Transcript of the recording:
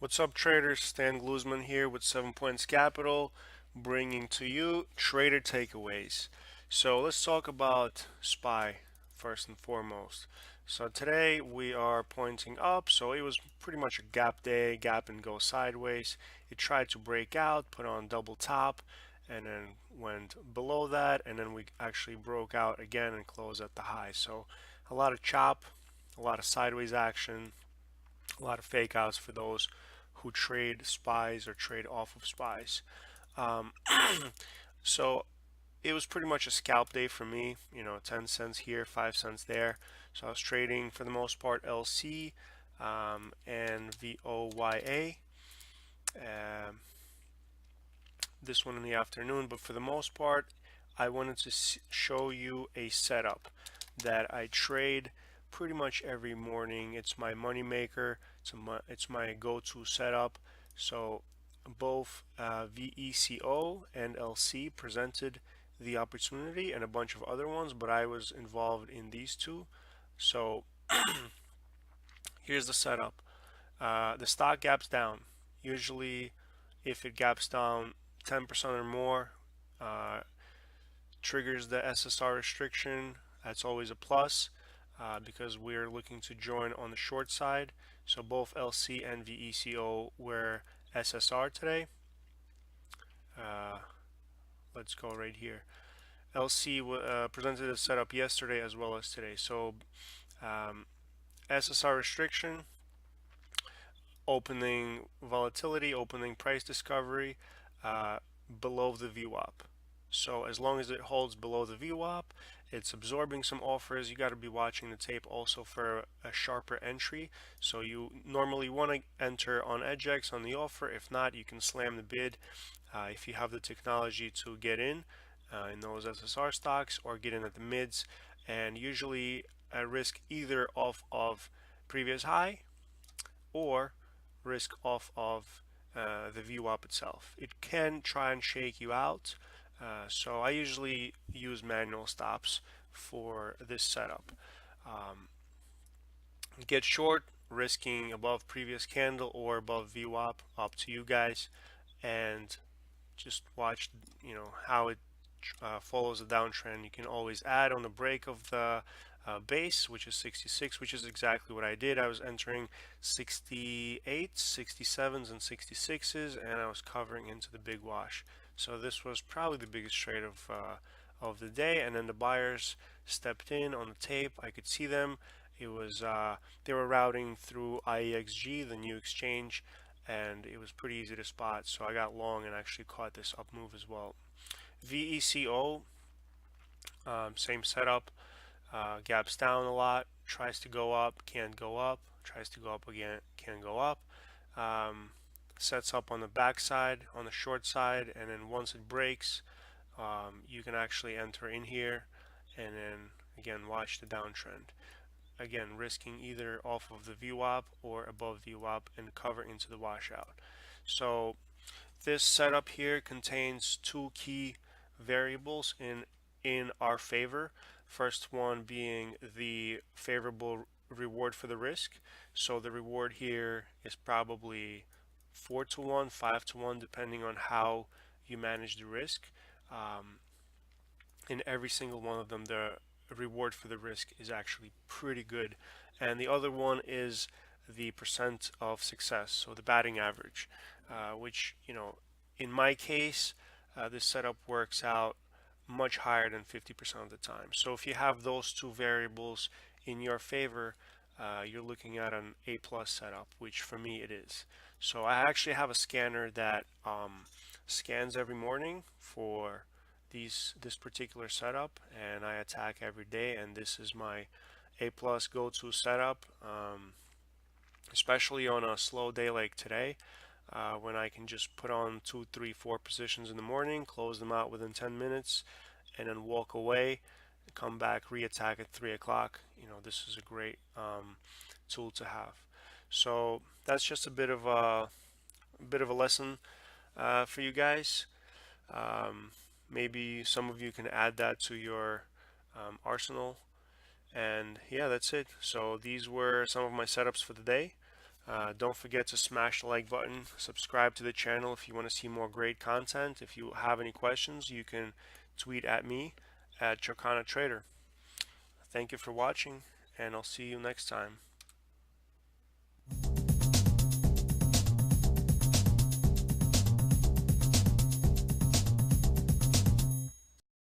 What's up, traders? Stan Gluzman here with 7 Points Capital, bringing to you trader takeaways. So let's talk about SPY first and foremost. So today we are pointing up, so it was pretty much a gap day, gap and go sideways. It tried to break out, put on double top, and then went below that, and then we actually broke out again and closed at the high. So a lot of chop, a lot of sideways action, a lot of fake outs for those who trade spies or trade off of spies. Um, so it was pretty much a scalp day for me, 10 cents here, 5 cents there. So I was trading for the most part LC and VOYA. Um, this one in the afternoon, but for the most part, I wanted to show you a setup that I trade pretty much every morning. It's my money maker. It's my go-to setup. So both VECO and LC presented the opportunity and a bunch of other ones, but I was involved in these two. So here's the setup. The stock gaps down. Usually, if it gaps down 10% or more, uh, triggers the SSR restriction. That's always a plus because we're looking to join on the short side. So both LC and VECO were SSR today. Uh, let's go right here. LC presented a setup yesterday as well as today. So um, SSR restriction, opening volatility, opening price discovery uh, below the VWAP. So as long as it holds below the VWAP, it's absorbing some offers. You got to be watching the tape also for a sharper entry. So you normally want to enter on EdgeX on the offer. If not, you can slam the bid if you have the technology to get in those SSR stocks or get in at the mids. And usually I risk either off of previous high or risk off of the VWAP itself. It can try and shake you out, so I usually use manual stops for this setup. Um, get short, risking above previous candle or above VWAP, up to you guys, and just watch how it follows the downtrend. You can always add on the break of the base, which is 66, which is exactly what I did. I was entering 68s, 67s, and 66s, and I was covering into the big wash. So this was probably the biggest trade of the day. And then the buyers stepped in on the tape. I could see them. It was they were routing through IEXG, the new exchange, and it was pretty easy to spot. So I got long and actually caught this up move as well. VECO, same setup, gaps down a lot, tries to go up, can't go up, tries to go up again, can't go up. Um, Sets up on the back side, on the short side, and then once it breaks, you can actually enter in here and then again watch the downtrend. Again, risking either off of the VWAP or above VWAP and cover into the washout. So this setup here contains two key variables in our favor. First one being the favorable reward for the risk. So the reward here is probably 4 to 1, 5 to 1, depending on how you manage the risk. In every single one of them, the reward for the risk is actually pretty good. And the other one is the percent of success, so the batting average, which, in my case, this setup works out much higher than 50% of the time. So if you have those two variables in your favor, you're looking at an A plus setup, which for me it is. So I actually have a scanner that scans every morning for this particular setup, and I attack every day, and this is my A plus go-to setup, especially on a slow day like today, when I can just put on 2, 3, 4 positions in the morning, close them out within 10 minutes, and then walk away, come back, re-attack at 3 o'clock. This is a great tool to have. So that's just a bit of a lesson for you guys. Um, Maybe some of you can add that to your arsenal. And yeah, that's it. So these were some of my setups for the day. Don't forget to smash the like button, subscribe to the channel if you want to see more great content. If you have any questions, you can tweet at me at Chocana Trader. Thank you for watching, and I'll see you next time.